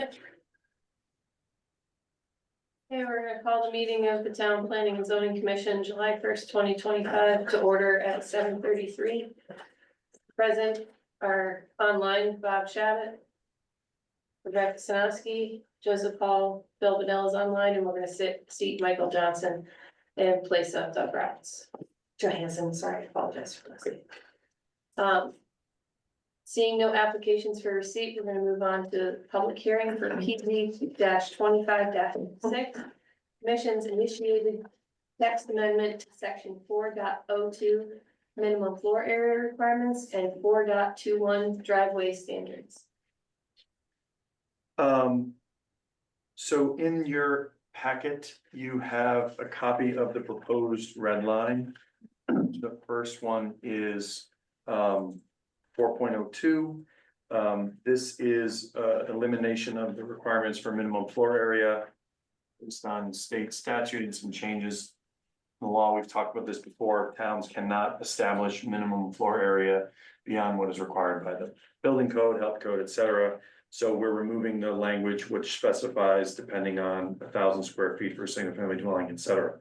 Okay, we're gonna call the meeting of the Town Planning and Zoning Commission, July 1st, 2025, to order at 7:33. Present are online Bob Shabbat, Rebecca Sanowski, Joseph Hall, Bill Vanell is online, and we're gonna seat Michael Johnson in place of Doug Roberts. Johansson, sorry, I apologize for that. Seeing no applications for receipt, we're gonna move on to public hearing for PZ-25-6. Commission's initiated text amendment to section 4.02 minimum floor area requirements and 4.21 driveway standards. So in your packet, you have a copy of the proposed red line. The first one is 4.02. This is elimination of the requirements for minimum floor area based on state statute and some changes in the law. We've talked about this before. Towns cannot establish minimum floor area beyond what is required by the building code, health code, etc. So we're removing the language which specifies depending on 1,000 square feet for a single family dwelling, etc.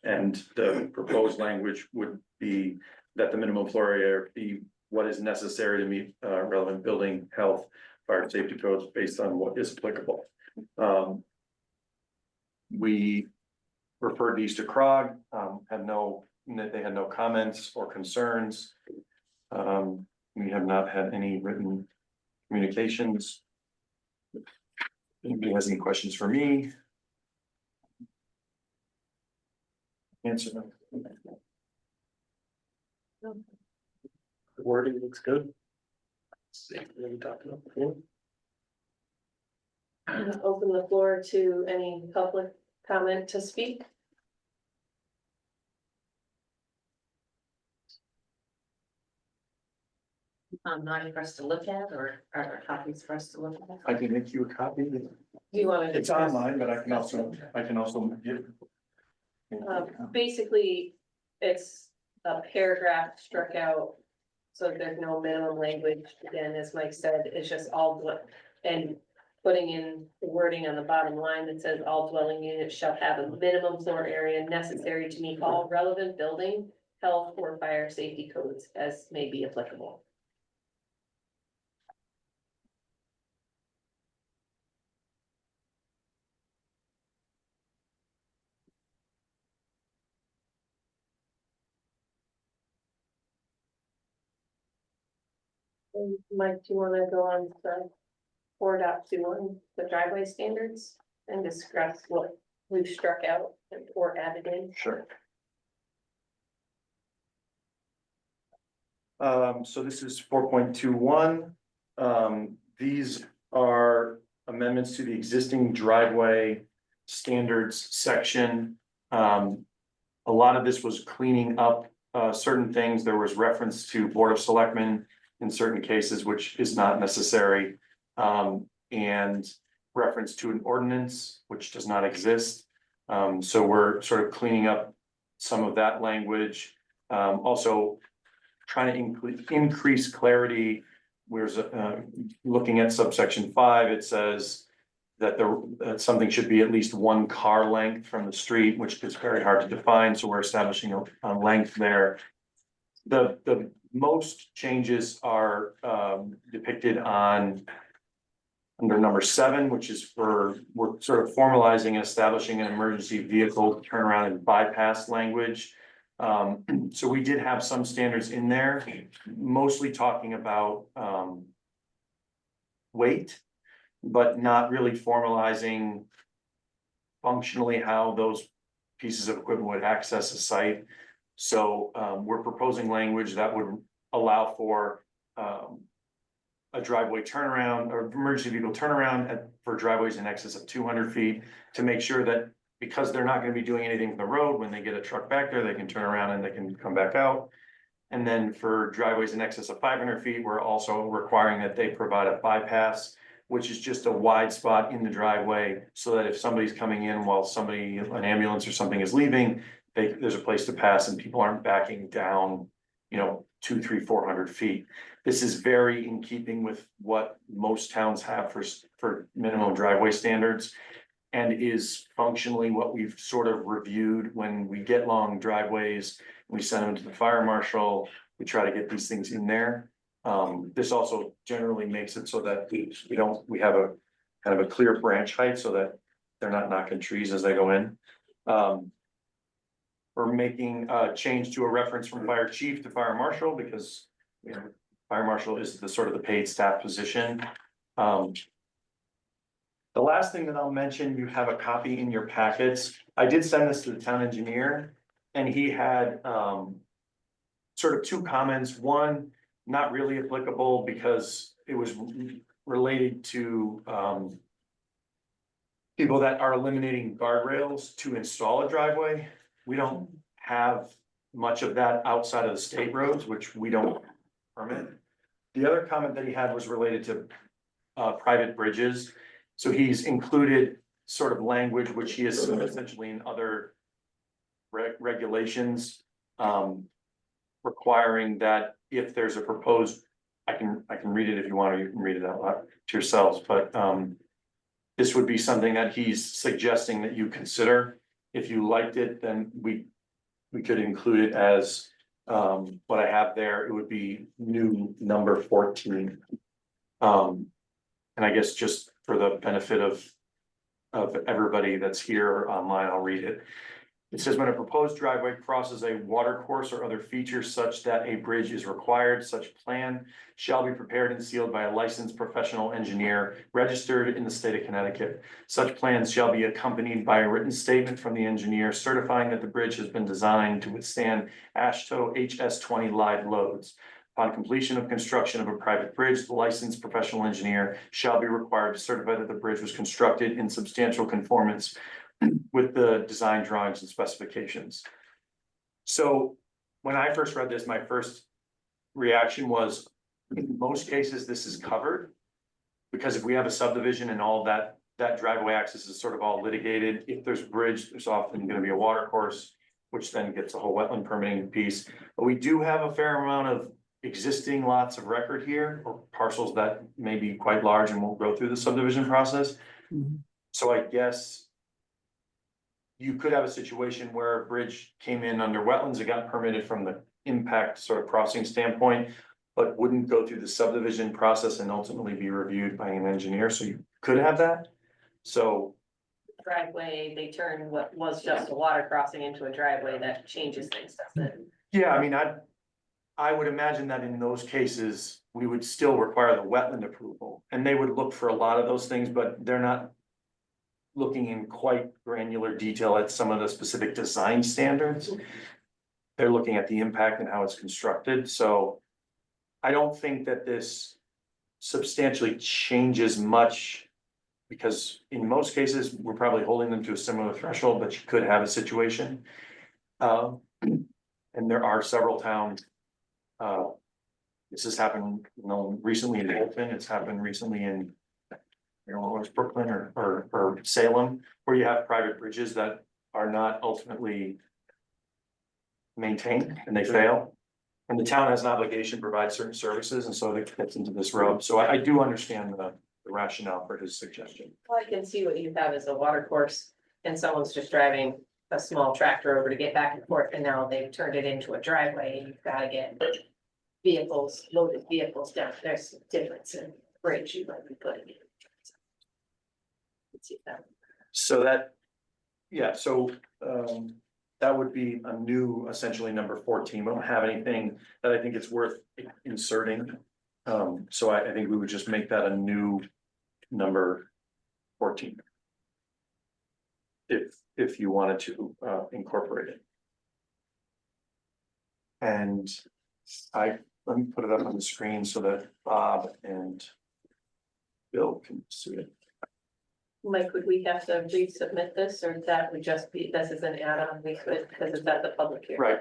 And the proposed language would be that the minimum floor area be what is necessary to meet relevant building, health, fire safety codes based on what is applicable. We referred these to CROG, they had no comments or concerns. We have not had any written communications. If anybody has any questions for me? Answer them. The wording looks good. Open the floor to any public comment to speak. Not for us to look at, or are there copies for us to look at? I can make you a copy. Do you want to? It's online, but I can also give. Basically, it's a paragraph struck out. So there's no minimum language. Again, as Mike said, it's just and putting in the wording on the bottom line that says all dwelling units shall have a minimum floor area necessary to meet all relevant building, health, or fire safety codes as may be applicable. Mike, do you want to go on to 4.21, the driveway standards, and discuss what we've struck out or added in? Sure. So this is 4.21. These are amendments to the existing driveway standards section. A lot of this was cleaning up certain things. There was reference to Board of Selectmen in certain cases, which is not necessary, and reference to an ordinance, which does not exist. So we're sort of cleaning up some of that language. Also trying to increase clarity. We're looking at subsection 5, it says that something should be at least 1 car length from the street, which is very hard to define, so we're establishing a length there. The most changes are depicted under number 7, which is we're sort of formalizing and establishing an emergency vehicle turnaround and bypass language. So we did have some standards in there, mostly talking about weight, but not really formalizing functionally how those pieces of equipment would access a site. So we're proposing language that would allow for a driveway turnaround or emergency vehicle turnaround for driveways in excess of 200 feet to make sure that because they're not going to be doing anything from the road, when they get a truck back there, they can turn around and they can come back out. And then for driveways in excess of 500 feet, we're also requiring that they provide a bypass, which is just a wide spot in the driveway so that if somebody's coming in while an ambulance or something is leaving, there's a place to pass and people aren't backing down 200, 300, 400 feet. This is very in keeping with what most towns have for minimum driveway standards. And is functionally what we've sort of reviewed when we get long driveways, we send them to the fire marshal, we try to get these things in there. This also generally makes it so that we have a kind of a clear branch height so that they're not knocking trees as they go in. We're making a change to a reference from fire chief to fire marshal because, fire marshal is the sort of the paid staff position. The last thing that I'll mention, you have a copy in your packets. I did send this to the town engineer and he had sort of two comments. One, not really applicable because it was related to people that are eliminating guardrails to install a driveway. We don't have much of that outside of the state roads, which we don't permit. The other comment that he had was related to private bridges. So he's included sort of language, which he has seen essentially in other regulations, requiring that if there's a proposed, I can read it if you want, or you can read it out loud to yourselves, but this would be something that he's suggesting that you consider. If you liked it, then we could include it as what I have there. It would be new number 14. And I guess just for the benefit of everybody that's here online, I'll read it. It says, when a proposed driveway crosses a water course or other feature such that a bridge is required, such plan shall be prepared and sealed by a licensed professional engineer registered in the state of Connecticut. Such plans shall be accompanied by a written statement from the engineer certifying that the bridge has been designed to withstand AASHTO HS20 live loads. Upon completion of construction of a private bridge, the licensed professional engineer shall be required to certify that the bridge was constructed in substantial conformance with the design drawings and specifications. So when I first read this, my first reaction was, in most cases, this is covered. Because if we have a subdivision and all that driveway access is sort of all litigated, if there's a bridge, there's often gonna be a water course, which then gets a whole wetland permitting piece. But we do have a fair amount of existing lots of record here, or parcels that may be quite large and won't go through the subdivision process. So I guess you could have a situation where a bridge came in under wetlands, it got permitted from the impact sort of crossing standpoint, but wouldn't go through the subdivision process and ultimately be reviewed by an engineer, so you could have that. So Driveway, they turn what was just a water crossing into a driveway, that changes things, doesn't it? yeah, I mean, I would imagine that in those cases, we would still require the wetland approval, and they would look for a lot of those things, but they're not looking in quite granular detail at some of the specific design standards. They're looking at the impact and how it's constructed, so I don't think that this substantially changes much, because in most cases, we're probably holding them to a similar threshold, but you could have a situation. And there are several towns. This has happened, recently in Wilton, it's happened recently in, Brooklyn or Salem, where you have private bridges that are not ultimately maintained and they fail. And the town has an obligation to provide certain services, and so it gets into this road. So I do understand the rationale for his suggestion. Well, I can see what you have as a water course and someone's just driving a small tractor over to get back and forth, and now they've turned it into a driveway and you've gotta get loaded vehicles down. There's a difference in bridge you might be putting in. Let's see that. So that, yeah, so that would be a new, essentially number 14. We don't have anything that I think it's worth inserting. So I think we would just make that a new number 14. If you wanted to incorporate it. And let me put it up on the screen so that Bob and Bill can see it. Mike, would we have to resubmit this, or that would just be, this is an add-on, we could, because it's at the public hearing? Right,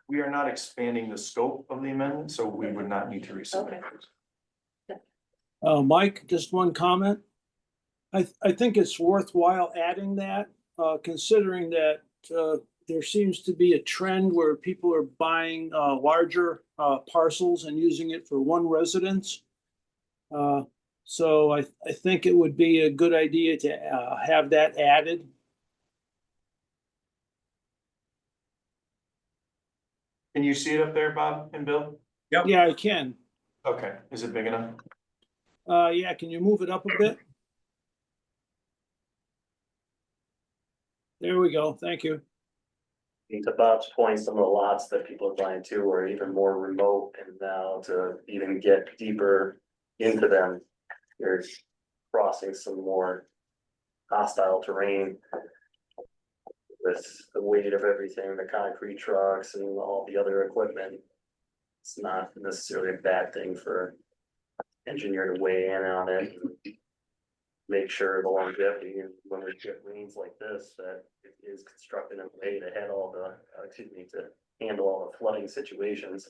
we are not expanding the scope of the amendment, so we would not need to resubmit. Okay. Mike, just one comment. I think it's worthwhile adding that, considering that there seems to be a trend where people are buying larger parcels and using it for one residence. So I think it would be a good idea to have that added. Can you see it up there, Bob and Bill? Yeah, I can. Okay, is it big enough? Yeah, can you move it up a bit? There we go. Thank you. To Bob's point, some of the lots that people are buying too are even more remote, and now to even get deeper into them, you're crossing some more hostile terrain. With the weight of everything, the concrete trucks and all the other equipment. It's not necessarily a bad thing for engineer to weigh in on it. And make sure the longevity, and when we get rains like this, that it is constructed in a way to head all the, to handle all the flooding situations.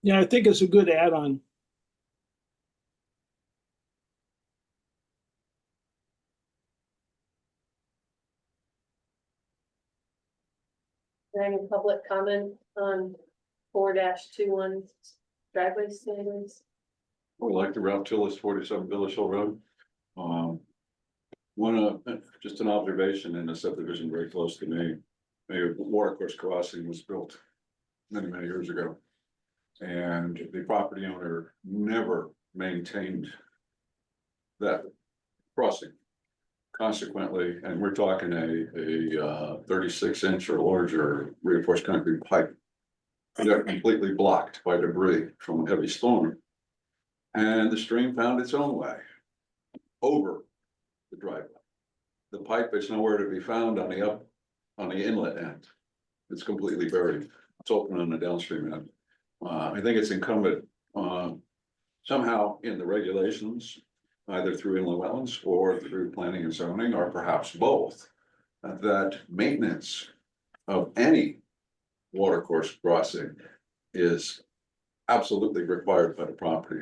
Yeah, I think it's a good add-on. Any public comment on 4-21 driveway standards? We like the Route Tillis 47 Village Hill Road. Just an observation in a subdivision very close to me. A watercourse crossing was built many years ago. And the property owner never maintained that crossing. Consequently, and we're talking a 36-inch or larger reinforced concrete pipe. They're completely blocked by debris from a heavy storm. And the stream found its own way over the driveway. The pipe is nowhere to be found on the inlet end. It's completely buried. It's open on the downstream end. I think it's incumbent somehow in the regulations, either through inland wetlands or through planning and zoning, or perhaps both, that maintenance of any watercourse crossing is absolutely required by the property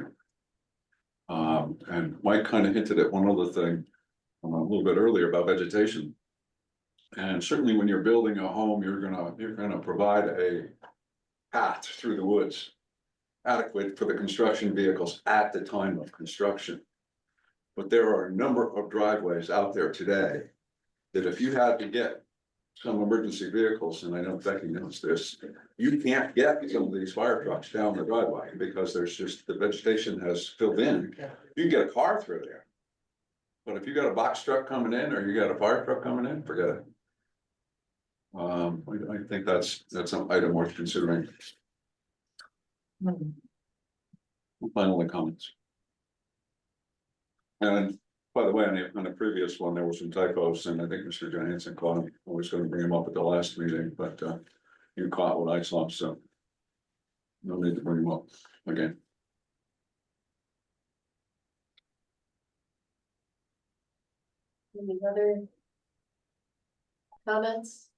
owner. And Mike kind of hinted at one other thing a little bit earlier about vegetation. And certainly when you're building a home, you're gonna provide a path through the woods adequate for the construction vehicles at the time of construction. But there are a number of driveways out there today that if you had to get some emergency vehicles, and I know Becky knows this, you can't get some of these fire trucks down the driveway because there's just, the vegetation has filled in. You can get a car through there. But if you got a box truck coming in or you got a fire truck coming in, forget it. I think that's an item worth considering. Final comments. And by the way, on the previous one, there were some typos, and I think Mr. Johansson caught them. I was going to bring them up at the last meeting, but you caught what I saw, so no need to bring them up again. Any other comments?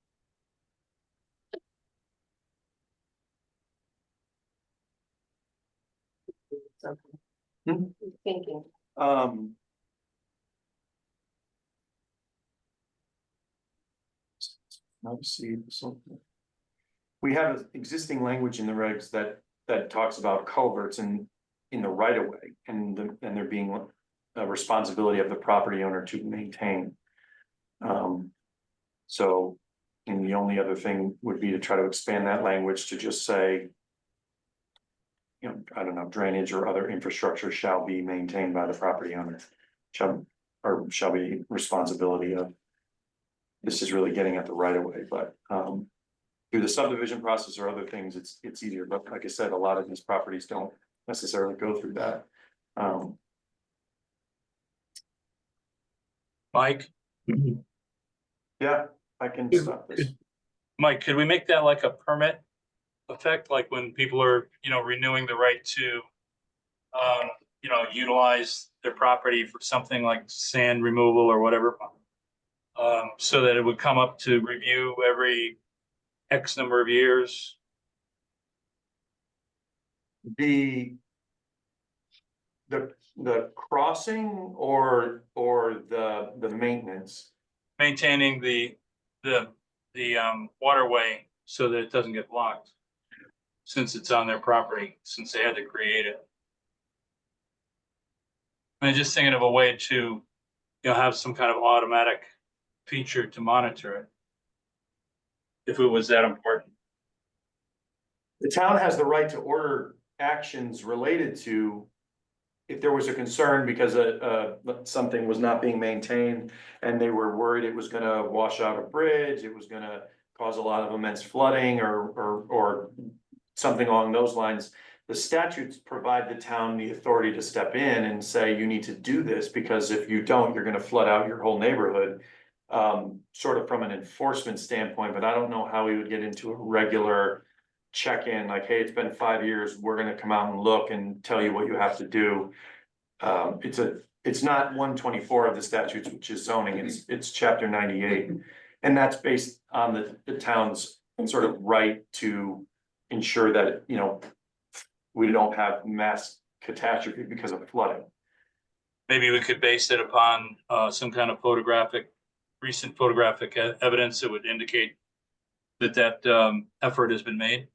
Something. Thinking. Let's see, something. We have existing language in the regs that talks about culverts in the right of way, and there being a responsibility of the property owner to maintain. So, and the only other thing would be to try to expand that language to just say, you know, I don't know, drainage or other infrastructure shall be maintained by the property owner. Shall be responsibility of. This is really getting at the right of way, but through the subdivision process or other things, it's easier. But like I said, a lot of these properties don't necessarily go through that. Mike, Yeah, I can stop this. Mike, could we make that like a permit effect, like when people are, renewing the right to, utilize their property for something like sand removal or whatever, so that it would come up to review every X number of years? The the crossing or the maintenance? Maintaining the waterway so that it doesn't get blocked. Since it's on their property, since they had to create it. I'm just thinking of a way to, have some kind of automatic feature to monitor it. If it was that important. The town has the right to order actions related to. If there was a concern because something was not being maintained and they were worried it was gonna wash out a bridge, it was gonna cause a lot of immense flooding or something along those lines. The statutes provide the town the authority to step in and say, you need to do this, because if you don't, you're gonna flood out your whole neighborhood. Sort of from an enforcement standpoint, but I don't know how we would get into a regular check-in, like, hey, it's been 5 years, we're gonna come out and look and tell you what you have to do. It's not 124 of the statutes, which is zoning, it's chapter 98. And that's based on the town's sort of right to ensure that, we don't have mass catastrophe because of flooding. Maybe we could base it upon some kind of recent photographic evidence that would indicate that effort has been made.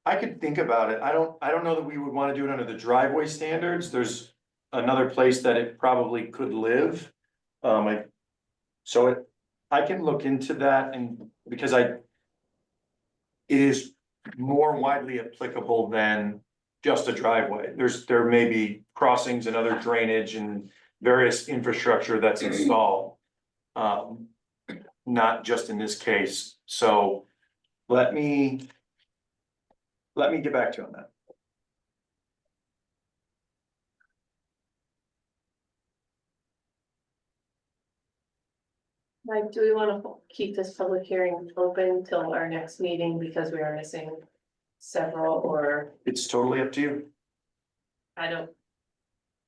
I could think about it. I don't know that we would wanna do it under the driveway standards. There's another place that it probably could live. I can look into that, and because it is more widely applicable than just a driveway. There may be crossings and other drainage and various infrastructure that's installed. Not just in this case, so let me get back to you on that. Mike, do we want to keep this public hearing open till our next meeting because we are missing several, or It's totally up to you. I don't.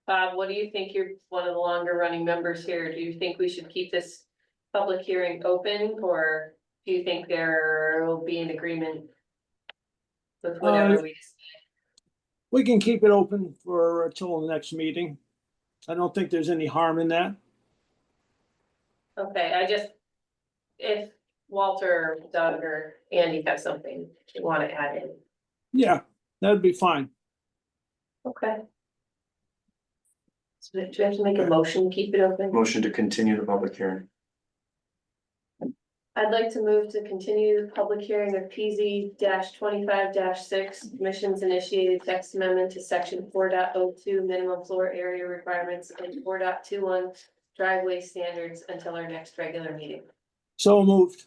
Bob, what do you think? You're one of the longer running members here. Do you think we should keep this public hearing open, or do you think there will be an agreement with whatever we decide? We can keep it open for till the next meeting. I don't think there's any harm in that. Okay, if Walter, Doug, or Andy have something you want to add in. Yeah, that'd be fine. Okay. So do we have to make a motion to keep it open? Motion to continue the public hearing. I'd like to move to continue the public hearing of PZ 25-6, Commission's initiated text amendment to section 4.02 minimum floor area requirements and 4.21 driveway standards until our next regular meeting. So moved.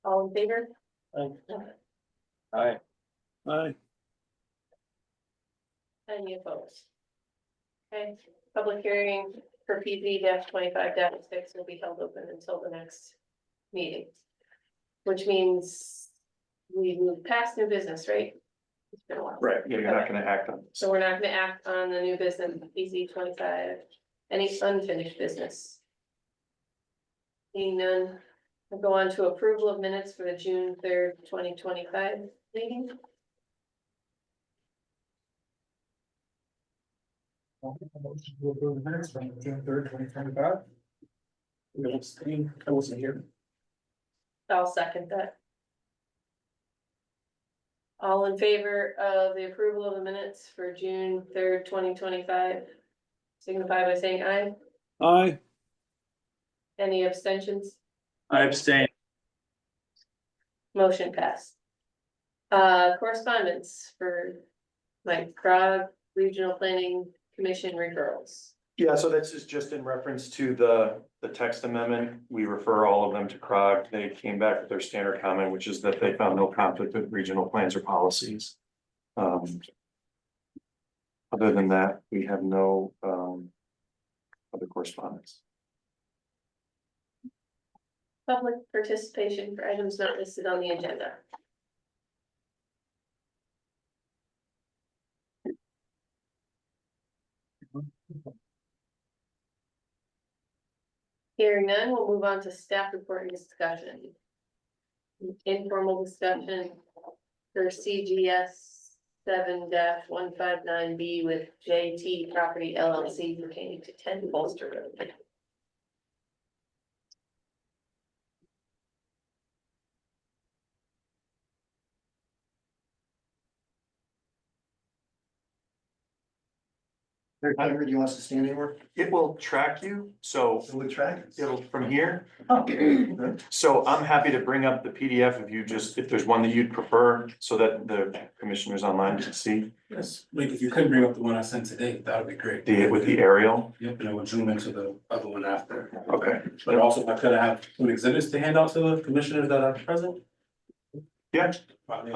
All in favor? Aye. Aye. Any opposed? Okay, public hearing for PZ 25-6 will be held open until the next meeting. Which means we move past new business, right? It's been a while. Right, yeah, you're not gonna act on this. So we're not gonna act on the new business, PZ 25, any unfinished business? Seeing none, we'll go on to approval of minutes for the June 3rd, 2025 meeting. Motion to approve the minutes from June 3rd, 2025. I wasn't here. I'll second that. All in favor of the approval of the minutes for June 3rd, 2025? Signify by saying aye. Aye. Any abstentions? I abstain. Motion passed. Correspondence for Mike Krog, Regional Planning Commission referrals. Yeah, so this is just in reference to the text amendment. We refer all of them to CROG. They came back with their standard comment, which is that they found no conflict with regional plans or policies. Other than that, we have no other correspondence. Public participation for items not listed on the agenda. Hearing none, we'll move on to staff report and discussion. informal discussion for CGS 7-159B with JT Property LLC pertaining to 10 Bolster Road. Hunter, do you want us to stand anywhere? It will track you, so So we track. it'll from here. Okay. So I'm happy to bring up the PDF if you just, if there's one that you'd prefer, so that the commissioners online can see Yes, like if you could bring up the one I sent today, that would be great. with the aerial. Yep, and I would zoom into the other one after. Okay, But also, if I could have some exhibits to hand out to the commissioners that are present. yeah. Probably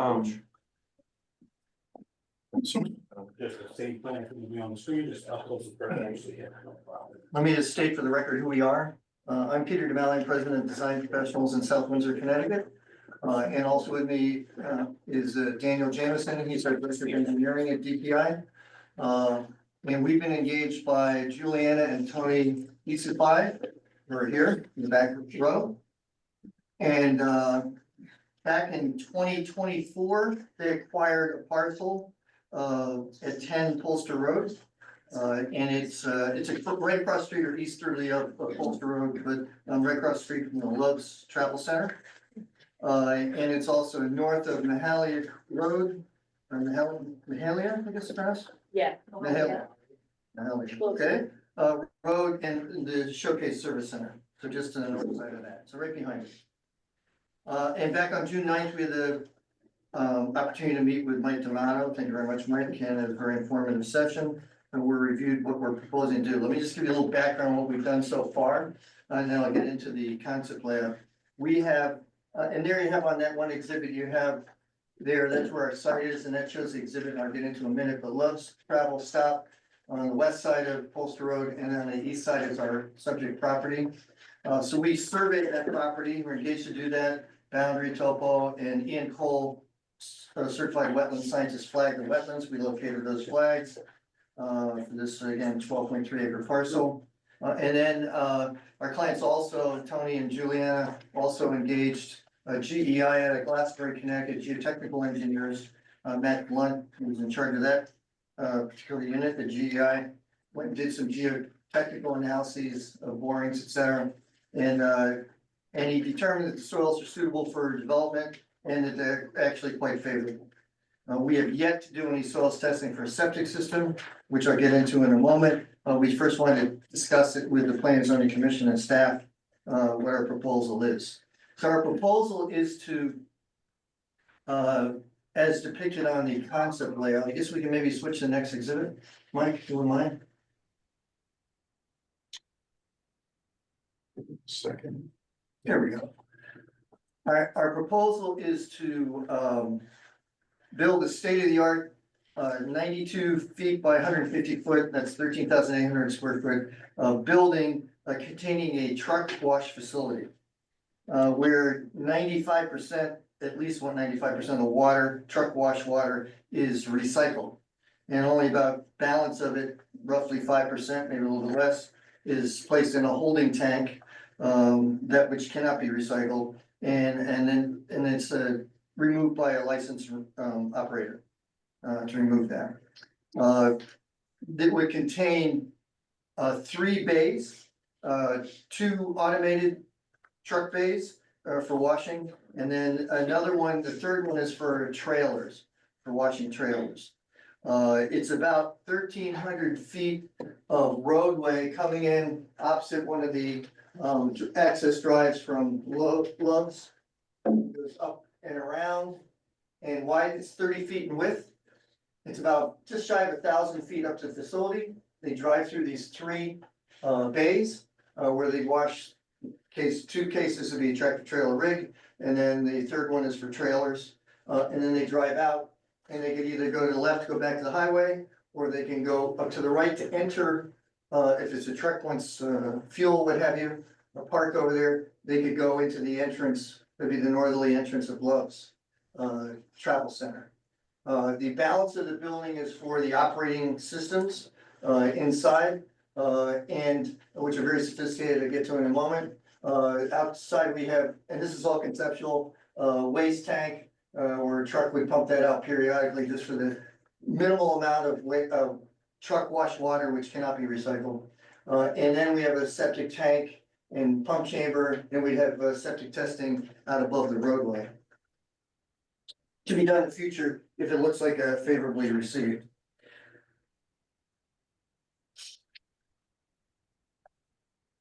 just the same plan for me on the screen, just up close to perfect. Yeah, no problem. Let me just state for the record who we are. I'm Peter DeMallion, President of Design Professionals in South Windsor, Connecticut. And also with me is Daniel Jamison. He's our Director of Engineering at DPI. And we've been engaged by Juliana and Tony Isifai, who are here in the back row. And back in 2024, they acquired a parcel at 10 Polster Road. And it's right across the street or easterly of Polster Road, but right across the street from the Love's Travel Center. And it's also north of Mahalia Road, or Mahalia, I guess it's pronounced? Yeah. Mahalia. Mahalia, okay, road and the Showcase Service Center, so just on the north side of that, so right behind it. And back on June 9th, we had the opportunity to meet with Mike D'Amato. Thank you very much, Mike. Ken had a very informative session. And we reviewed what we're proposing to do. Let me just give you a little background on what we've done so far. And then I'll get into the concept layout. We have, and there you have on that one exhibit you have there, that's where our site is, and that shows the exhibit, and I'll get into in a minute, but Love's Travel Stop on the west side of Polster Road, and on the east side is our subject property. So we surveyed that property, we're engaged to do that, boundary topo, and Ian Cole, certified wetland scientist, flagged the wetlands, we located those flags. For this, again, 12.3 acre parcel. And then our clients also, Tony and Juliana, also engaged GEI out of Glastonbury, Connecticut, geotechnical engineers. Matt Blunt, who was in charge of that particular unit, the GEI, went and did some geotechnical analyses of borings, et cetera. And he determined that the soils are suitable for development and that they're actually quite favorable. We have yet to do any soils testing for a septic system, which I'll get into in a moment. We first wanted to discuss it with the Planning and Zoning Commission and staff, what our proposal is. So our proposal is to, as depicted on the concept layout, I guess we can maybe switch to the next exhibit. Mike, do you mind? Second. There we go. Our proposal is to build a state-of-the-art 92 feet by 150 foot, that's 13,800 square foot, building containing a truck wash facility. Where 95%, at least 95% of the water, truck wash water is recycled. And only about balance of it, roughly 5%, maybe a little bit less, is placed in a holding tank. That which cannot be recycled, and it's removed by a licensed operator to remove that. That would contain 3 bays, 2 automated truck bays for washing, and then another one, the third one is for trailers, for washing trailers. It's about 1,300 feet of roadway coming in opposite one of the access drives from Love's. Goes up and around, and wide, it's 30 feet in width. It's about just shy of 1,000 feet up to the facility. They drive through these 3 bays where they wash. 2 cases would be a tractor trailer rig, and then the third one is for trailers. And then they drive out, and they could either go to the left, go back to the highway, or they can go up to the right to enter. If it's a truck wants fuel, what have you, park over there, they could go into the entrance, that'd be the northerly entrance of Love's Travel Center. The balance of the building is for the operating systems inside, and which are very sophisticated, I'll get to in a moment. Outside we have, and this is all conceptual, waste tank, where a truck would pump that out periodically just for the minimal amount of truck wash water, which cannot be recycled. And then we have a septic tank and pump chamber, and we have septic testing out above the roadway. To be done in the future if it looks like favorably received.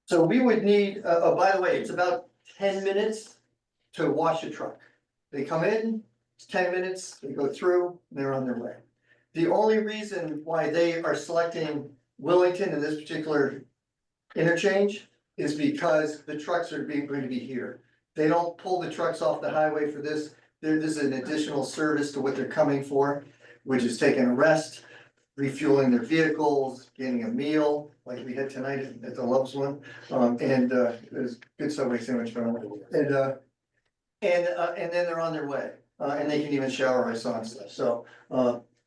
So we would need, by the way, it's about 10 minutes to wash a truck. They come in, it's 10 minutes, they go through, they're on their way. The only reason why they are selecting Willington in this particular interchange is because the trucks are going to be here. They don't pull the trucks off the highway for this. This is an additional service to what they're coming for, which is taking a rest, refueling their vehicles, getting a meal, like we had tonight at the Love's one. And it was good Subway sandwich for them. And then they're on their way, and they can even shower, I saw and stuff.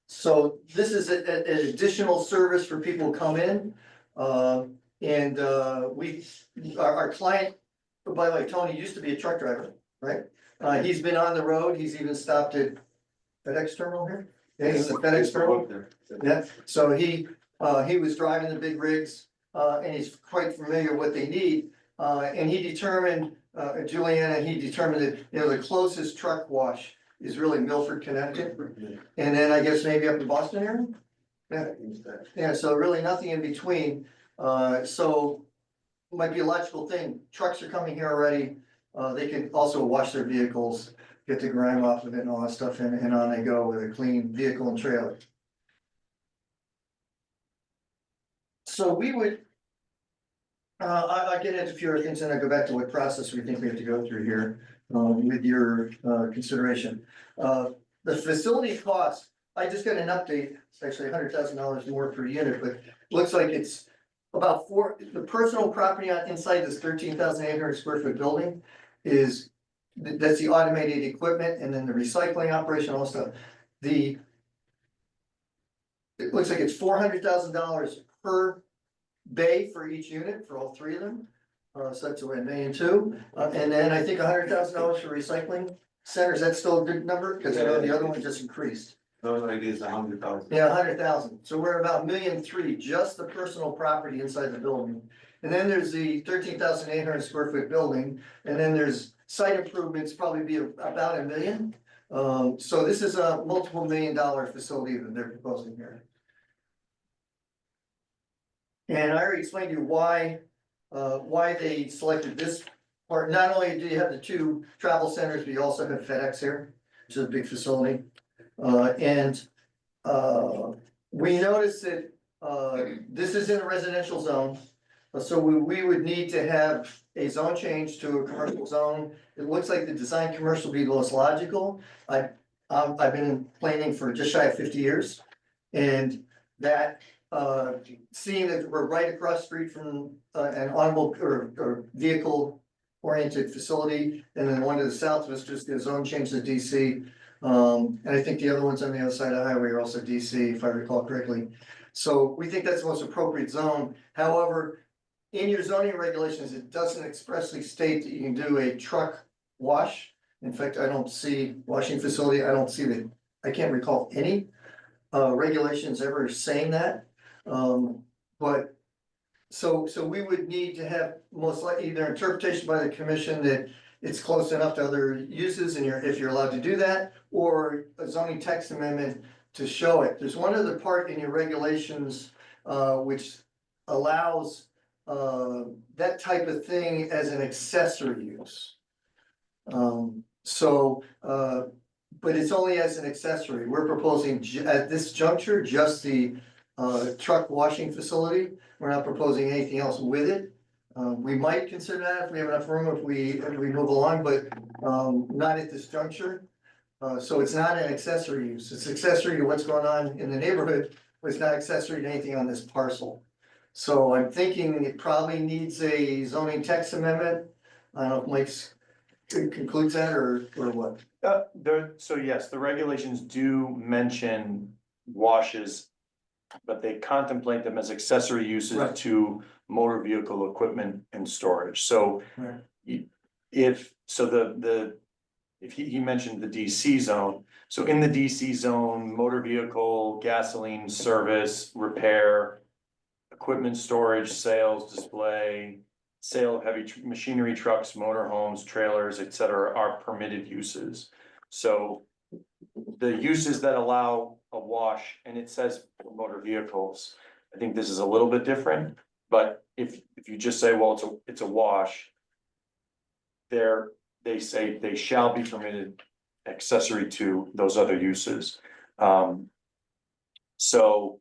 So this is an additional service for people who come in. And our client, by the way, Tony used to be a truck driver, right? He's been on the road, he's even stopped at FedEx terminal here. Yeah, he's at FedEx terminal. Yeah, so he was driving the big rigs, and he's quite familiar what they need. And he determined, Juliana, he determined that, you know, the closest truck wash is really Milford, Connecticut. And then I guess maybe up to Boston area? Yeah, so really nothing in between. So might be a logical thing. Trucks are coming here already. They can also wash their vehicles, get the grime off of it and all that stuff, and on they go with a clean vehicle and trailer. So we would, I'll get into a few other things and I'll go back to what process we think we have to go through here, with your, consideration. The facility cost, I just got an update, it's actually $100,000 more per unit, but looks like it's about the personal property inside this 13,800 square foot building is, that's the automated equipment, and then the recycling operation, all stuff. It looks like it's $400,000 per bay for each unit, for all three of them. So that's $1.2 million. And then I think $100,000 for recycling centers, that's still a good number, because I know the other one just increased. Those ideas, 100,000. Yeah, 100,000, so we're about $1.3 million, just the personal property inside the building. And then there's the 13,800 square foot building, and then there's site improvements, probably be about $1 million. So this is a multiple $1 million facility that they're proposing here. And I already explained to you why they selected this part. Not only do you have the two travel centers, but you also have FedEx here, which is a big facility. We noticed that, this is in a residential zone. So we would need to have a zone change to a commercial zone. It looks like the design commercial would be the most logical. I've been planning for just shy of 50 years. And that, seeing that we're right across the street from an automobile or vehicle oriented facility, and then one to the south of us, just a zone change to DC. And I think the other ones on the other side of the highway are also DC, if I recall correctly. So we think that's the most appropriate zone. However, in your zoning regulations, it doesn't expressly state that you can do a truck wash. In fact, I don't see washing facility, I don't see that, I can't recall any regulations ever saying that. But so we would need to have most likely either interpretation by the commission that it's close enough to other uses and if you're allowed to do that, or a zoning text amendment to show it. There's one other part in your regulations which allows that type of thing as an accessory use. But it's only as an accessory. We're proposing at this juncture, just the truck washing facility. We're not proposing anything else with it. We might consider that if we have enough room, if we move along, but not at this juncture. So it's not an accessory use. It's accessory to what's going on in the neighborhood, but it's not accessory to anything on this parcel. So I'm thinking it probably needs a zoning text amendment. I don't know if Mike's concludes that or what. So yes, the regulations do mention washes, but they contemplate them as accessory uses Right. to motor vehicle equipment and storage. So Right. if if he mentioned the DC zone. So in the DC zone, motor vehicle, gasoline service, repair, equipment storage, sales, display, sale of heavy machinery, trucks, motorhomes, trailers, et cetera, are permitted uses. So the uses that allow a wash, and it says motor vehicles, I think this is a little bit different, but if you just say, well, it's a wash, they say they shall be permitted accessory to those other uses. So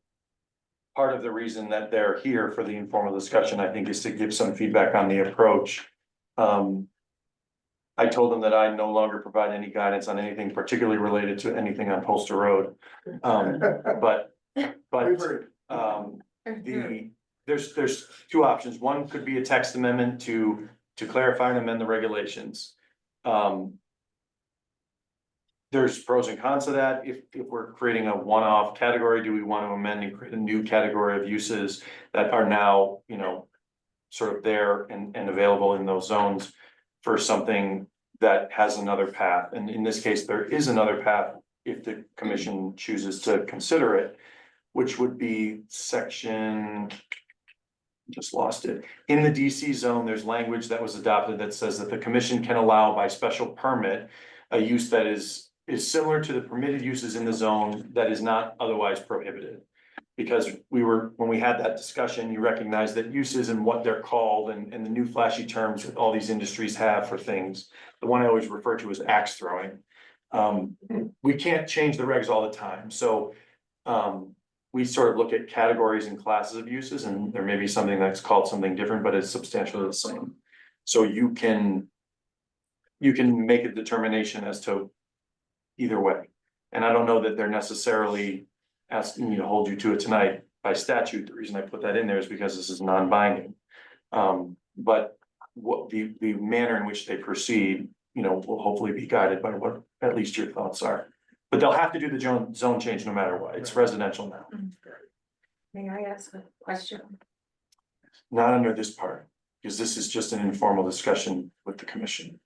part of the reason that they're here for the informal discussion, I think, is to give some feedback on the approach. I told them that I no longer provide any guidance on anything particularly related to anything on Polster Road. But We've heard. There's two options. One could be a text amendment to clarify and amend the regulations. There's pros and cons to that. If we're creating a one-off category, do we want to amend and create a new category of uses that are now, you know, sort of there and available in those zones for something that has another path? And in this case, there is another path if the commission chooses to consider it, which would be section, just lost it. In the DC zone, there's language that was adopted that says that the commission can allow by special permit a use that is similar to the permitted uses in the zone that is not otherwise prohibited. Because when we had that discussion, you recognize that uses and what they're called and the new flashy terms that all these industries have for things. The one I always refer to as axe throwing. We can't change the regs all the time, so we sort of look at categories and classes of uses, and there may be something that's called something different, but it's substantially the same. So you can make a determination as to either way. And I don't know that they're necessarily asking me to hold you to it tonight by statute. The reason I put that in there is because this is non-binding. But what the manner in which they proceed, you know, will hopefully be guided by what at least your thoughts are. But they'll have to do the zone change no matter what. It's residential now. May I ask a question? Not under this part, because this is just an informal discussion with the commission.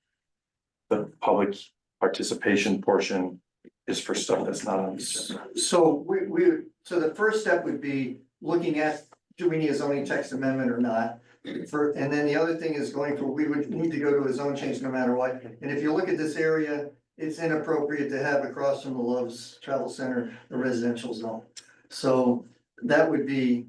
The public participation portion is for stuff that's not on the agenda. So so the first step would be looking at, do we need a zoning text amendment or not? And then the other thing is we would need to go to a zone change no matter what. And if you look at this area, it's inappropriate to have across from the Love's Travel Center, a residential zone. So that would be,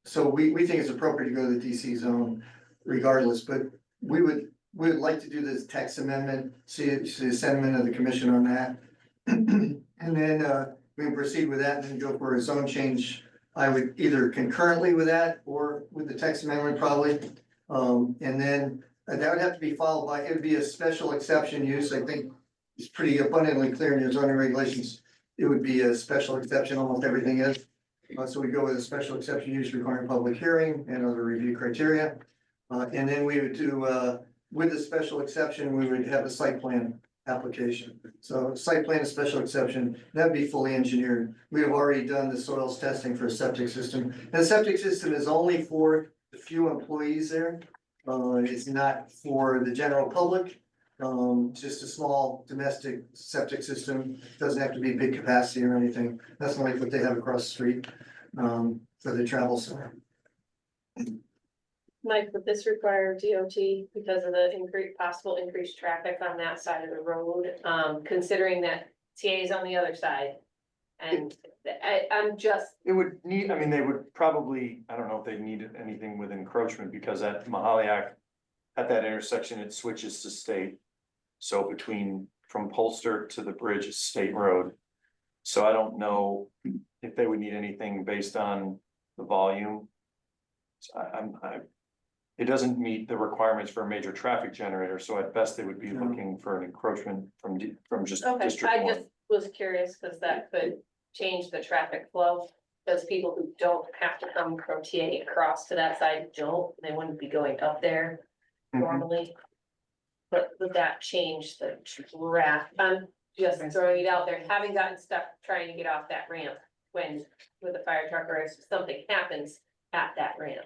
so we think it's appropriate to go to the DC zone regardless, but we would like to do this text amendment, see the sentiment of the commission on that. And then we can proceed with that and then go for a zone change. I would either concurrently with that or with the text amendment probably. And then that would have to be followed by, it would be a special exception use. I think it's pretty abundantly clear in your zoning regulations. It would be a special exception, almost everything is. So we go with a special exception use requiring public hearing and other review criteria. And then we would do, with the special exception, we would have a site plan application. So site plan and special exception, that'd be fully engineered. We have already done the soils testing for a septic system. And the septic system is only for the few employees there. It's not for the general public. Just a small domestic septic system. Doesn't have to be big capacity or anything. That's like what they have across the street, for the travel center. Mike, would this require DOT because of the possible increased traffic on that side of the road, considering that TA is on the other side? And I'm just, It would need, I mean, they would probably, I don't know if they needed anything with encroachment, because at Mahaliac, at that intersection, it switches to state. So from Polster to the bridge is state road. So I don't know if they would need anything based on the volume. So it doesn't meet the requirements for a major traffic generator, so at best they would be looking for an encroachment from just okay, District I 1. just was curious because that could change the traffic flow. Those people who don't have to come from TA across to that side they wouldn't be going up there normally. But would that change the traffic? I'm just throwing it out there, having gotten stuck trying to get off that ramp with a fire truck or if something happens at that ramp.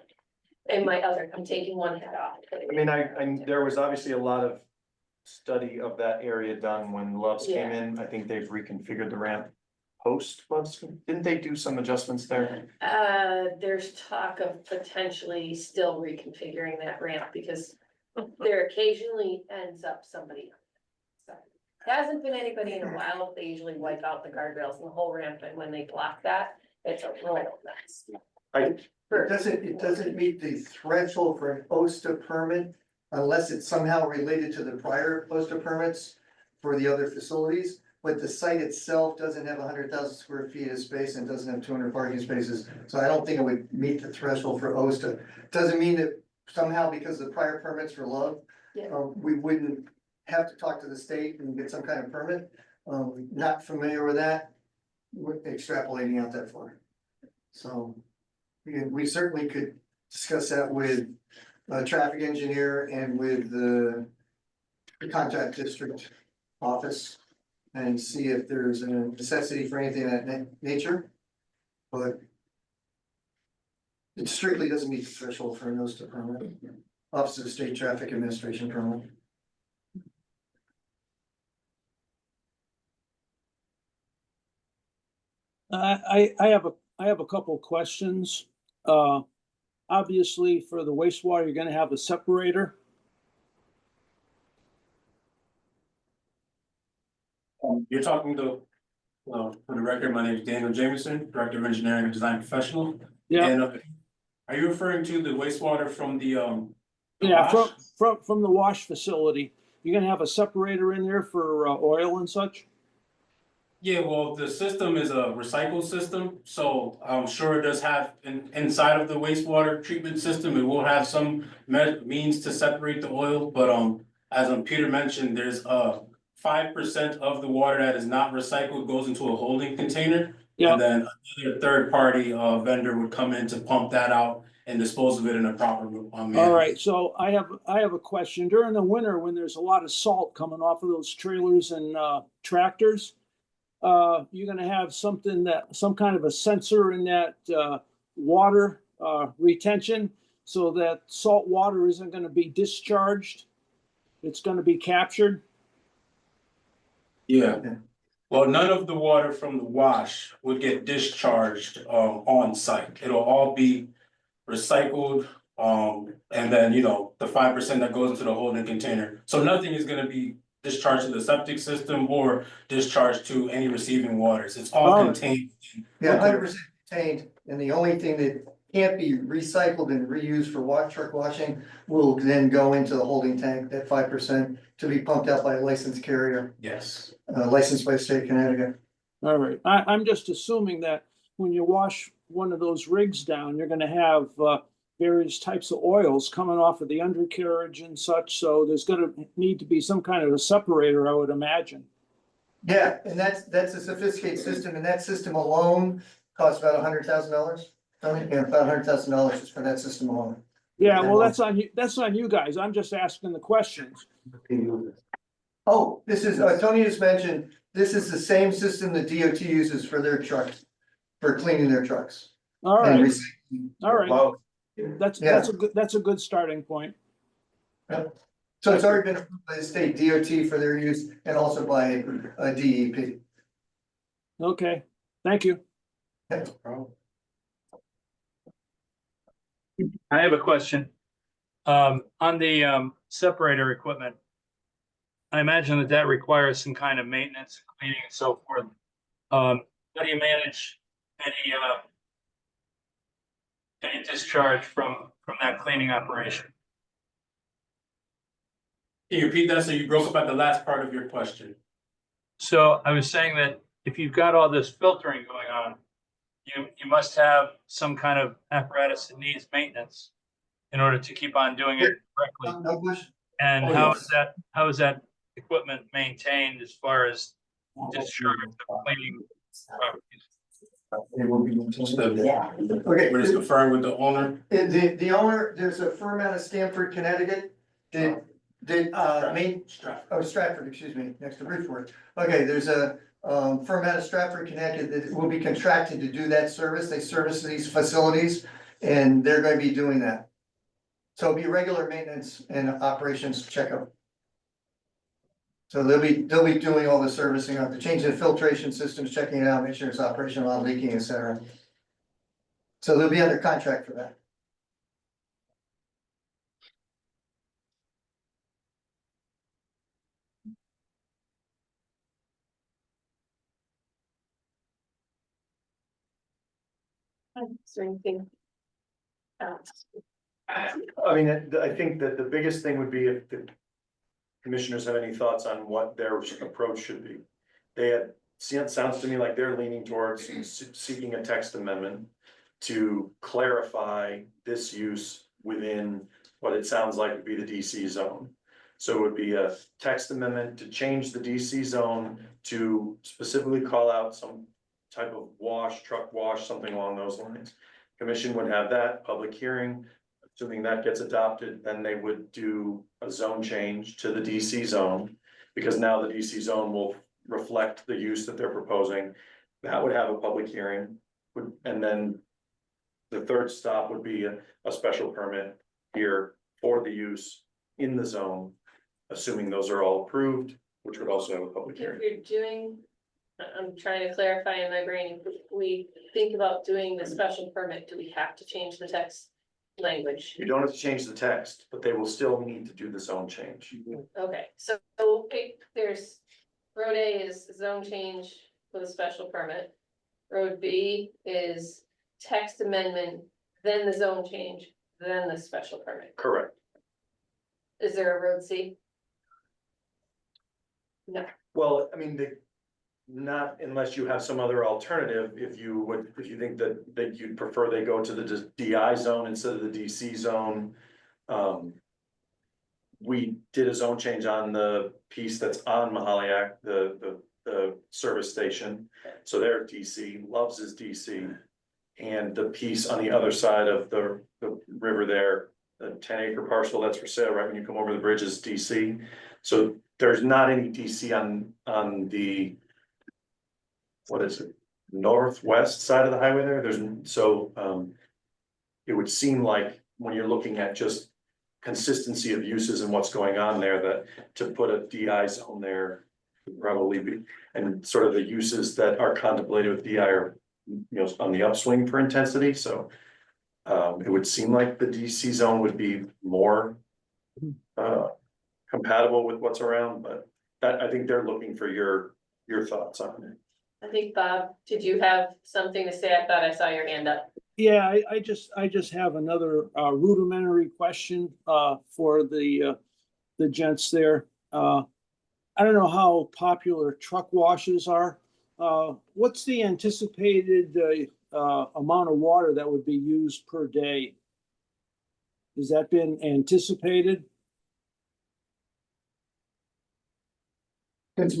And I'm taking one head off. I mean, there was obviously a lot of study of that area done when Love's came in. I think they've reconfigured the ramp post Love's. Didn't they do some adjustments there? There's talk of potentially still reconfiguring that ramp because there occasionally ends up somebody. So, hasn't been anybody in a while. They usually wipe out the guardrails and the whole ramp, and when they block that, it's a royal mess. It doesn't meet the threshold for an OSTA permit unless it's somehow related to the prior OSTA permits for the other facilities. But the site itself doesn't have 100,000 square feet of space and doesn't have 200 parking spaces. So I don't think it would meet the threshold for OSTA. Doesn't mean that somehow because of the prior permits for Love, Yeah. we wouldn't have to talk to the state and get some kind of permit. Not familiar with that, we're extrapolating out that far. So we certainly could discuss that with a traffic engineer and with the contact district office and see if there's a necessity for anything of that nature. But it strictly doesn't meet the threshold for a OSTA permit, Office of the State Traffic Administration permit. I have a couple of questions. Obviously, for the wastewater, you're gonna have a separator. You're talking to, for the record, my name is Daniel Jameson, Director of Engineering and Design Professional. Yeah, And are you referring to the wastewater from the yeah, wash? from the wash facility. You're gonna have a separator in there for oil and such? Yeah, well, the system is a recycle system, so I'm sure it does have inside of the wastewater treatment system, it will have some means to separate the oil, but as Peter mentioned, there's 5% of the water that is not recycled goes into a holding container. Yeah. And then another third party vendor would come in to pump that out and dispose of it in a proper manner. All right, so I have a question. During the winter, when there's a lot of salt coming off of those trailers and tractors, you're gonna have some kind of a sensor in that water retention so that salt water isn't gonna be discharged. It's gonna be captured. Yeah, well, none of the water from the wash would get discharged on site. It'll all be recycled. And then, the 5% that goes into the holding container. So nothing is gonna be discharged to the septic system or discharged to any receiving waters. It's all contained. Yeah, 100% contained, and the only thing that can't be recycled and reused for truck washing will then go into the holding tank, that 5% to be pumped out by a licensed carrier, Yes. licensed by the state of Connecticut. All right, I'm just assuming that when you wash one of those rigs down, you're gonna have various types of oils coming off of the undercarriage and such, so there's gonna need to be some kind of a separator, I would imagine. Yeah, and that's a sophisticated system, and that system alone costs about $100,000. Yeah, about $100,000 just for that system alone. Yeah, well, that's on you guys. I'm just asking the questions. Oh, this is, Tony just mentioned, this is the same system that DOT uses for their trucks, for cleaning their trucks. All and right, recycling. all right. Wow. That's a good starting point. So it's already been approved by the state DOT for their use and also by DEP. Okay, thank you. I have a question. On the separator equipment, I imagine that requires some kind of maintenance, cleaning and so forth. How do you manage any discharge from that cleaning operation? Can you repeat that? So you broke up at the last part of your question. So I was saying that if you've got all this filtering going on, you must have some kind of apparatus that needs maintenance in order to keep on doing it correctly. No question. And Oh, how yes. is that equipment maintained as far as discharge of cleaning properties? It will be. Okay. We're just conferring with the owner. The owner, there's a firm out of Stamford, Connecticut, that Stratford, excuse me, next to Bridgeport. Okay, there's a firm out of Stratford, Connecticut that will be contracted to do that service. They service these facilities and they're gonna be doing that. So it'll be regular maintenance and operations checkup. So they'll be doing all the servicing, the changing the filtration systems, checking it out, make sure it's operational, not leaking, et cetera. So they'll be under contract for that. Is there anything else? I mean, I think that the biggest thing would be if the commissioners have any thoughts on what their approach should be. They had, see, it sounds to me like they're leaning towards seeking a text amendment to clarify this use within what it sounds like would be the DC zone. So it would be a text amendment to change the DC zone to specifically call out some type of wash, truck wash, something along those lines. Commission would have that public hearing. Assuming that gets adopted, then they would do a zone change to the DC zone. Because now the DC zone will reflect the use that they're proposing. That would have a public hearing, and then the third stop would be a special permit here for the use in the zone. Assuming those are all approved, which would also have a public If hearing. you're doing, I'm trying to clarify in my brain, if we think about doing the special permit, do we have to change the text language? You don't have to change the text, but they will still need to do the zone change. Okay, so there's, road A is zone change with a special permit. Road B is text amendment, then the zone change, then the special permit. Correct. Is there a road C? No, Well, I mean, not unless you have some other alternative, if you think that you'd prefer they go to the DI zone instead of the DC zone. We did a zone change on the piece that's on Mahaliac, the service station. So they're DC, Loves is DC. And the piece on the other side of the river there, the 10-acre parcel that's for sale, right when you come over the bridge is DC. So there's not any DC on the, what is it, northwest side of the highway there, it would seem like when you're looking at just consistency of uses and what's going on there, that to put a DI zone there would probably be, and sort of the uses that are contemplated with DI are, on the upswing for intensity, so it would seem like the DC zone would be more compatible with what's around, but that, I think they're looking for your thoughts on it. I think, Bob, did you have something to say? I thought I saw your hand up. Yeah, I just have another rudimentary question for the gents there. I don't know how popular truck washes are. What's the anticipated amount of water that would be used per day? Has that been anticipated? Since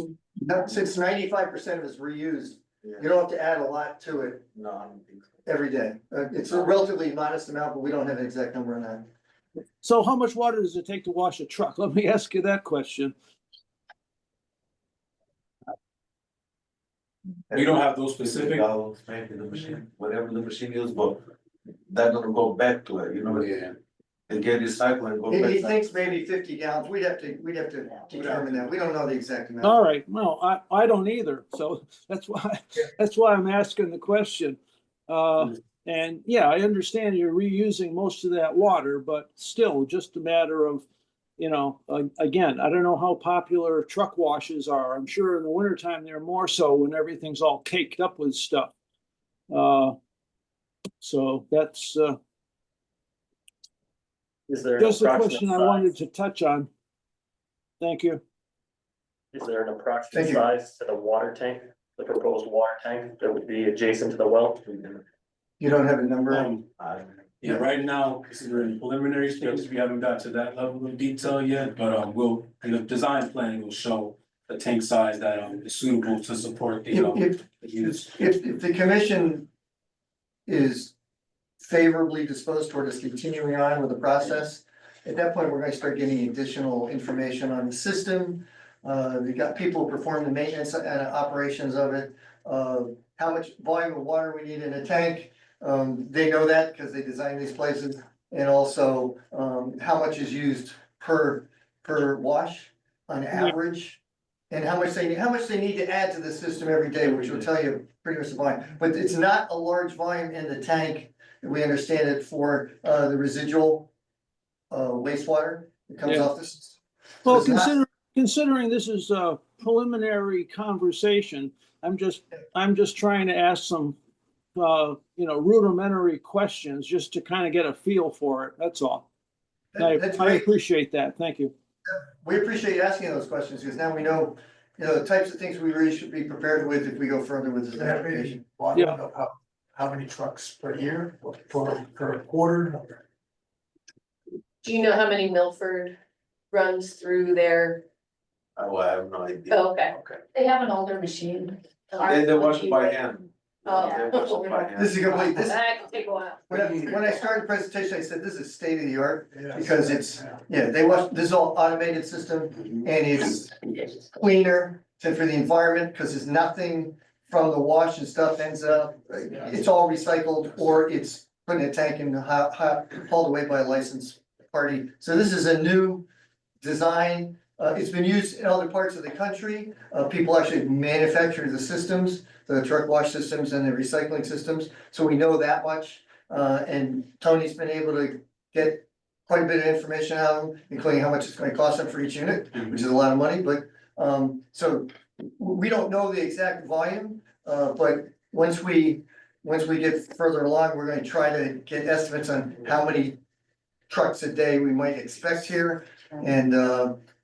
95% of it's reused, you don't have to add a lot to it. No, I don't think so. Every day. It's a relatively modest amount, but we don't have an exact number on that. So how much water does it take to wash a truck? Let me ask you that question. We don't have those specific. Maybe the machine, whatever the machine is, but that gonna go back to it, Yeah. and get recycled and go back. He thinks maybe 50 gallons. We'd have to determine that. We don't know the exact amount. All right, well, I don't either, so that's why I'm asking the question. And yeah, I understand you're reusing most of that water, but still just a matter of, again, I don't know how popular truck washes are. I'm sure in the wintertime they're more so when everything's all caked up with stuff. So that's Is there an just a approximate question I size? wanted to touch on. Thank you. Is there an approximate Thank you. size to the water tank, the proposed water tank that would be adjacent to the well? You don't have a number? Yeah, right now, this is in preliminary stages. We haven't got to that level of detail yet, but we'll, in the design plan, will show the tank size that is suitable to support the use. If the commission is favorably disposed toward us continuing on with the process, at that point, we're gonna start getting additional information on the system. We've got people performing the maintenance and operations of it, how much volume of water we need in a tank. They know that because they design these places, and also how much is used per wash on average. and how much they need to add to the system every day, which will tell you pretty much the volume. But it's not a large volume in the tank, we understand it, for the residual wastewater that comes Yeah. off this. So Well, it's not- considering this is a preliminary conversation, I'm just trying to ask some, rudimentary questions just to kind of get a feel for it. That's all. That's I great. appreciate that. Thank you. We appreciate you asking those questions, because now we know, the types of things we really should be prepared with if we go further with this application. Yeah. How many trucks per year, per quarter? Do you know how many Milford runs through there? Oh, I have no idea. Oh, okay. Okay. They have an older machine. And they wash it by hand. Oh. They wash it by hand. This is complete, That can take a while. when I started the presentation, I said this is state of the art, because it's, they watch, this is all automated system, and it's cleaner for the environment, because there's nothing from the wash and stuff ends up, it's all recycled, or it's put in a tank and hauled away by a licensed party. So this is a new design. It's been used in other parts of the country. People actually manufacture the systems, the truck wash systems and the recycling systems, so we know that much. And Tony's been able to get quite a bit of information out of them, including how much it's gonna cost them for each unit, which is a lot of money, but, so we don't know the exact volume, but once we get further along, we're gonna try to get estimates on how many trucks a day we might expect here. And,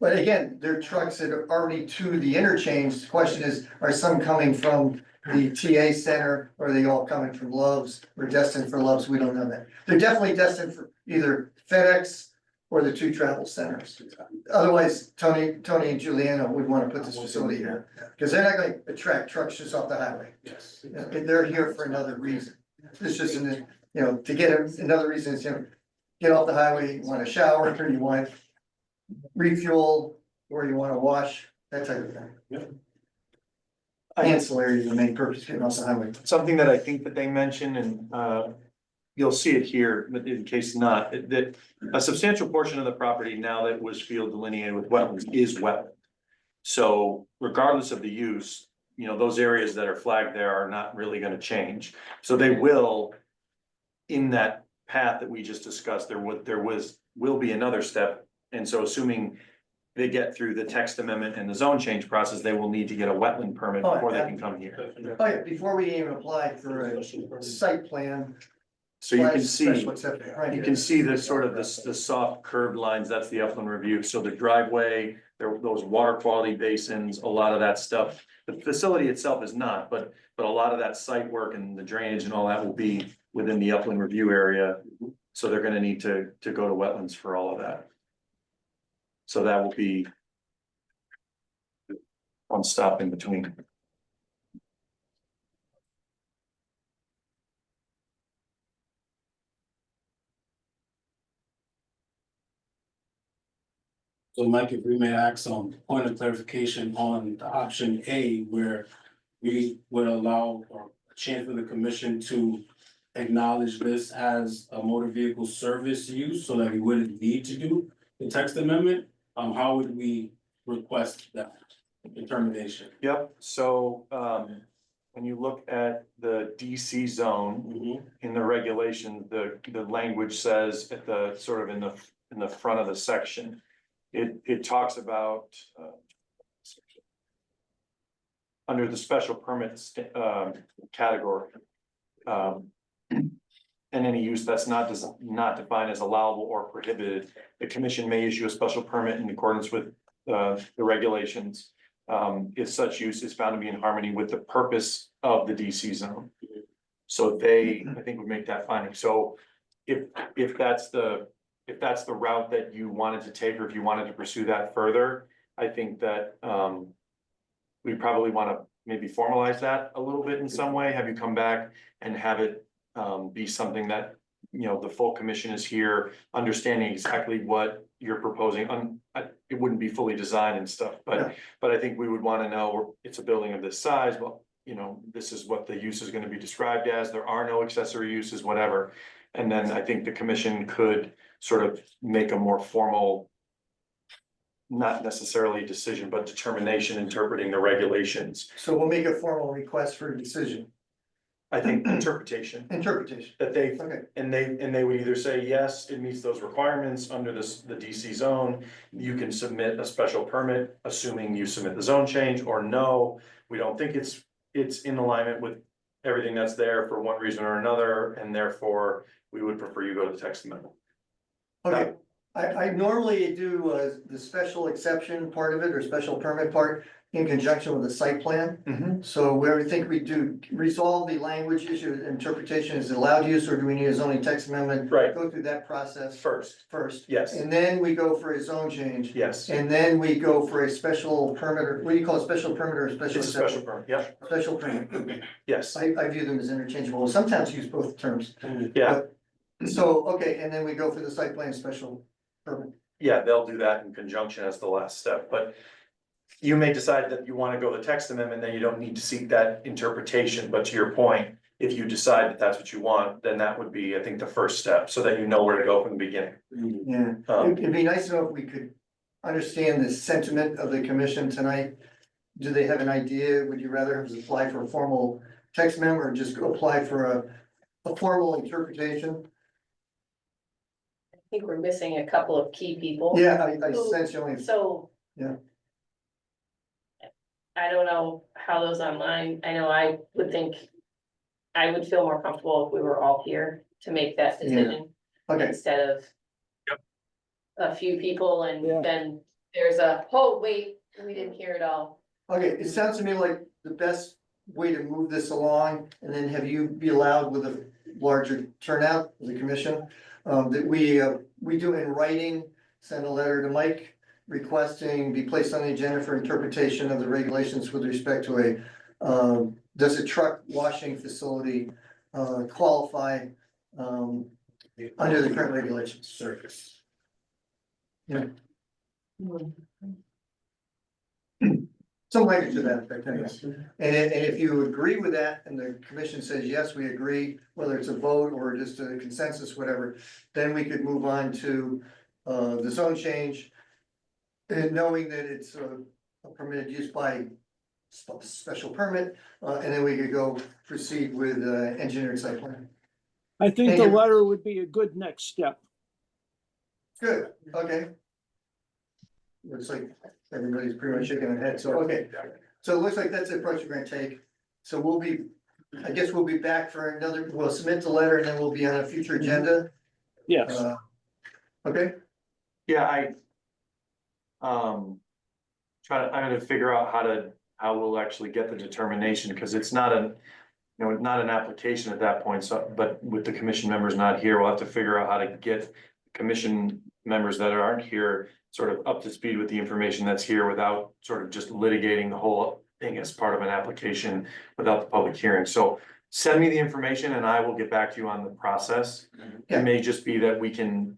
but again, they're trucks that are already to the interchange. The question is, are some coming from the TA center, or are they all coming from Love's, or destined for Love's? We don't know that. They're definitely destined for either FedEx or the two travel centers. Otherwise, Tony and Juliana would wanna put this facility here, because they're not gonna attract trucks just off the highway. Yes. They're here for another reason. It's just, to get another reason is, get off the highway, you want to shower, or you want refuel, or you want to wash, that type of thing. Ancillary is the main purpose, getting off the highway. Something that I think that they mentioned, and you'll see it here, but in case not, that a substantial portion of the property now that was field delineated with wetlands is wetland. So regardless of the use, those areas that are flagged there are not really gonna change. So they will, in that path that we just discussed, will be another step. And so assuming they get through the text amendment and the zone change process, they will need to get a wetland permit before they can come here. Oh, yeah, before we even apply for a site plan. So you can see, Special exception, right. you can see the sort of the soft curved lines, that's the upland review. So the driveway, those water quality basins, a lot of that stuff. The facility itself is not, but a lot of that site work and the drainage and all that will be within the upland review area. So they're gonna need to go to wetlands for all of that. So that will be one stop in between. So Mike, if we may ask some point of clarification on the option A, where we would allow or a chance for the commission to acknowledge this as a motor vehicle service use so that we wouldn't need to do the text amendment, how would we request that determination? Yep, so when you look at the DC zone in the regulation, the language says at the sort of in the front of the section. It talks about under the special permit category. And any use that's not defined as allowable or prohibited, the commission may issue a special permit in accordance with the regulations. If such use is found to be in harmony with the purpose of the DC zone. So I think would make that finding. So if that's the route that you wanted to take, or if you wanted to pursue that further, I think that we probably want to maybe formalize that a little bit in some way, have you come back and have it be something that, the full commission is here, understanding exactly what you're proposing. It wouldn't be fully designed and stuff, but I think we would want to know, it's a building of this size, well, this is what the use is going to be described as, there are no accessory uses, whatever. And then I think the commission could sort of make a more formal not necessarily decision, but determination interpreting the regulations. So we'll make a formal request for a decision, I think interpretation, interpretation. that they, Okay, and they would either say, yes, it meets those requirements under this, the DC zone. You can submit a special permit, assuming you submit the zone change, or no, we don't think it's in alignment with everything that's there for one reason or another, and therefore we would prefer you go to the text amendment. okay. I normally do the special exception part of it, or special permit part, in conjunction with the site plan. So where we think we do resolve the language issue, interpretation, is it allowed use, or do we need a zoning text amendment? Right. Go through that process First, first, yes, and then we go for a zone change. yes, And then we go for a special permit, or what do you call it, special permit or special? it's a special exception? permit, yep, Special permit, yes, I view them as interchangeable, sometimes use both terms. yeah, So, okay, and then we go for the site plan special permit. yeah, they'll do that in conjunction as the last step, but. You may decide that you wanna go the text amendment, then you don't need to seek that interpretation, but to your point, if you decide that that's what you want, then that would be, I think, the first step, so that you know where to go from the beginning. Yeah, it'd be nice to know if we could understand the sentiment of the commission tonight. Do they have an idea? Would you rather have us apply for a formal text amendment, or just go apply for a formal interpretation? I think we're missing a couple of key people. Yeah, I sense you only, So. Yeah. I don't know how those online, I know I would think. I would feel more comfortable if we were all here to make that decision okay, instead of. Yep. A few people Yeah. and then there's a, oh, wait, we didn't hear it all. okay, it sounds to me like the best way to move this along, and then have you be allowed with a larger turnout of the commission. That we do in writing, send a letter to Mike requesting be placed on the agenda for interpretation of the regulations with respect to does a truck washing facility qualify under the current regulations? Service. Yeah. Some language to that effect, anyways. And if you agree with that and the commission says, yes, we agree, whether it's a vote or just a consensus, whatever, then we could move on to the zone change. And knowing that it's a permitted use by special permit, and then we could go proceed with engineered site plan. I think Thank the you. letter would be a good next step. Good, okay. Looks like everybody's pretty much shaking their head, so, okay. So it looks like that's the approach we're gonna take. So I guess we'll be back for another, we'll submit the letter and then we'll be on a future agenda. Yes, Okay, Yeah, I'm gonna figure out how we'll actually get the determination, because it's not not an application at that point, so, but with the commission members not here, we'll have to figure out how to get commission members that aren't here sort of up to speed with the information that's here without sort of just litigating the whole thing as part of an application without the public hearing. So send me the information and I will get back to you on the process. Yeah. It may just be that we can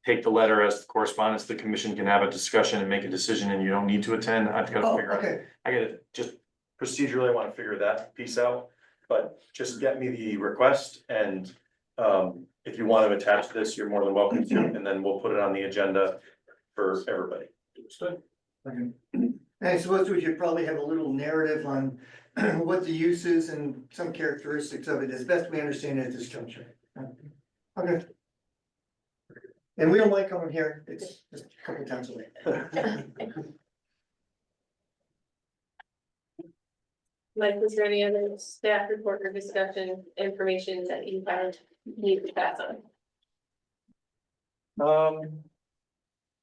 take the letter as correspondence, the commission can have a discussion and make a decision and you don't need to attend. I've got to oh, figure out. okay, I gotta just procedurally, I wanna figure that piece out, but just get me the request and. If you want to attach this, you're more than welcome to, and then we'll put it on the agenda for everybody. okay. And I suppose we should probably have a little narrative on what the use is and some characteristics of it, as best we understand it at this juncture. Okay. And we don't like coming here, it's just a couple times a week. Mike, was there any other staff report or discussion information that you had need to pass on?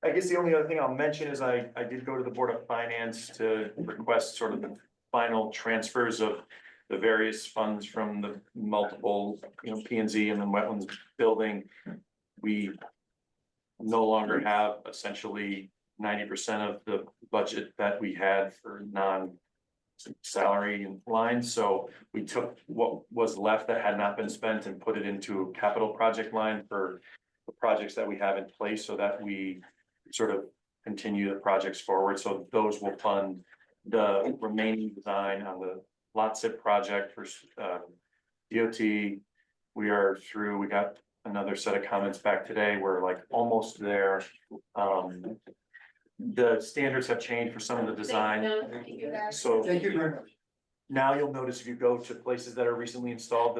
I guess the only other thing I'll mention is I did go to the Board of Finance to request sort of the final transfers of the various funds from the multiple, P and Z and then wetlands building. We no longer have essentially 90% of the budget that we had for non-salary and lines, so we took what was left that had not been spent and put it into a capital project line for the projects that we have in place, so that we sort of continue the projects forward. So those will fund the remaining design on the lot zip project for DOT. We are through, we got another set of comments back today. We're like almost there. the standards have changed for some of the design, Thank you, guys. so. Thank you very much. Now you'll notice if you go to places that are recently installed,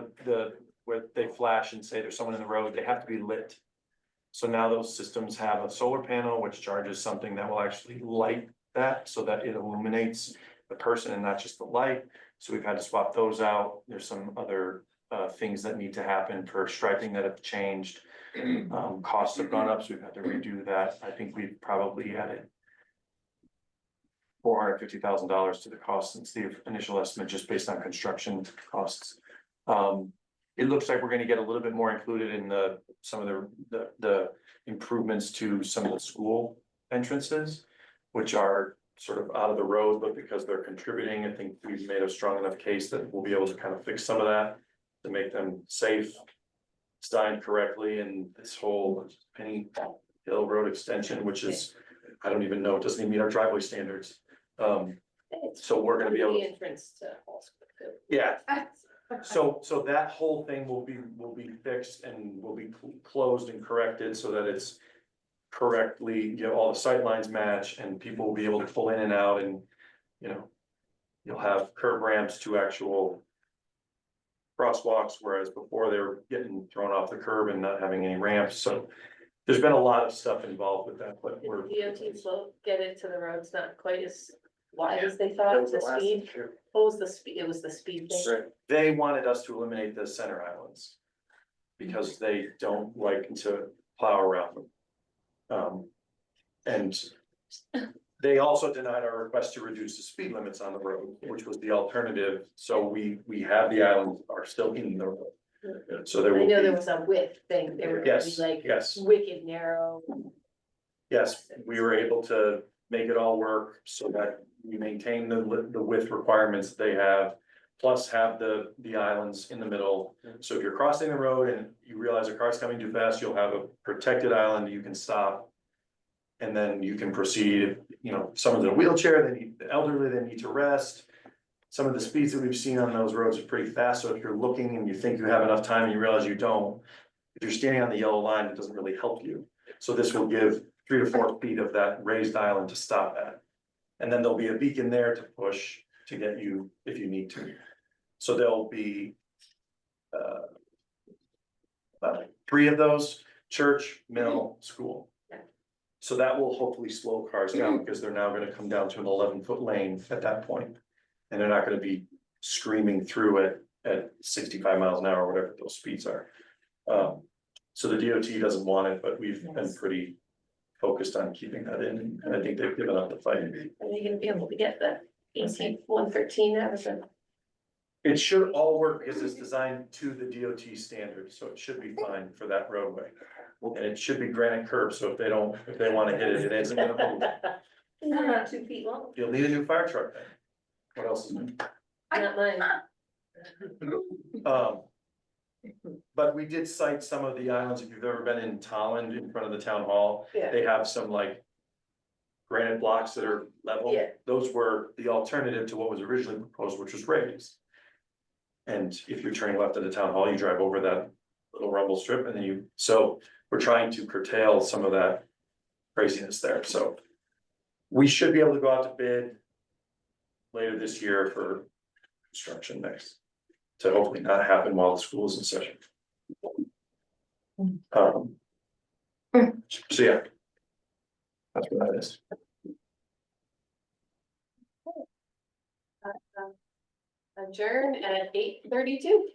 where they flash and say there's someone in the road, they have to be lit. So now those systems have a solar panel which charges something that will actually light that so that it illuminates the person and not just the light. So we've had to swap those out. There's some other things that need to happen for striping that have changed. Costs have gone up, so we've had to redo that. I think we've probably added $450,000 to the cost since the initial estimate, just based on construction costs. It looks like we're gonna get a little bit more included in some of the improvements to some of the school entrances, which are sort of out of the road, but because they're contributing, I think we've made a strong enough case that we'll be able to kind of fix some of that to make them safe, designed correctly, and this whole Penny Hill Road extension, which is, I don't even know, it doesn't even meet our driveway standards. So we're gonna be able The to, entrance to Hall School. yeah, so that whole thing will be fixed and will be closed and corrected so that it's correctly, you know, all the sight lines match and people will be able to pull in and out and, you know, you'll have curb ramps to actual crosswalks, whereas before they were getting thrown off the curb and not having any ramps, so there's been a lot of stuff involved with that, but we're. Did the DOT slope get it to the roads not quite as wide as they thought, the speed? What was the speed? It was the speed thing. They wanted us to eliminate the center islands. Because they don't like to plow around them. And they also denied our request to reduce the speed limits on the road, which was the alternative, so we have the islands are still in the road. So there I will know there be, was a width thing, they were gonna be yes, like yes, wicked narrow. yes, we were able to make it all work so that we maintain the width requirements that they have. Plus have the islands in the middle, so if you're crossing the road and you realize a car's coming too fast, you'll have a protected island, you can stop. And then you can proceed, you know, someone's in a wheelchair, the elderly, they need to rest. Some of the speeds that we've seen on those roads are pretty fast, so if you're looking and you think you have enough time and you realize you don't. If you're standing on the yellow line, it doesn't really help you, so this will give 3 to 4 feet of that raised island to stop at. And then there'll be a beacon there to push to get you if you need to. So there'll be 3 of those: church, mill, school. So that will hopefully slow cars down because they're now gonna come down to an 11-foot lane at that point. And they're not gonna be screaming through it at 65 miles an hour, whatever those speeds are. So the DOT doesn't want it, but we've been pretty focused on keeping that in, and I think they've given up the fight. Are they gonna be able to get the AC 113 out of them? It should all work because it's designed to the DOT standards, so it should be fine for that roadway. And it should be granite curb, so if they wanna hit it, it isn't gonna move. They're not 2 feet long. You'll need a new fire truck then. What else is new? Not mine. But we did cite some of the islands, if you've ever been in Tolland in front of the town hall, Yeah. they have some like granite blocks that are level. Yeah. Those were the alternative to what was originally proposed, which was raised. And if you're turning left at the town hall, you drive over that little rumble strip and then so we're trying to curtail some of that craziness there, so. We should be able to go out to bid later this year for construction next, to hopefully not happen while the school is in session. So yeah. That's what that is. Adjourn at 8:32.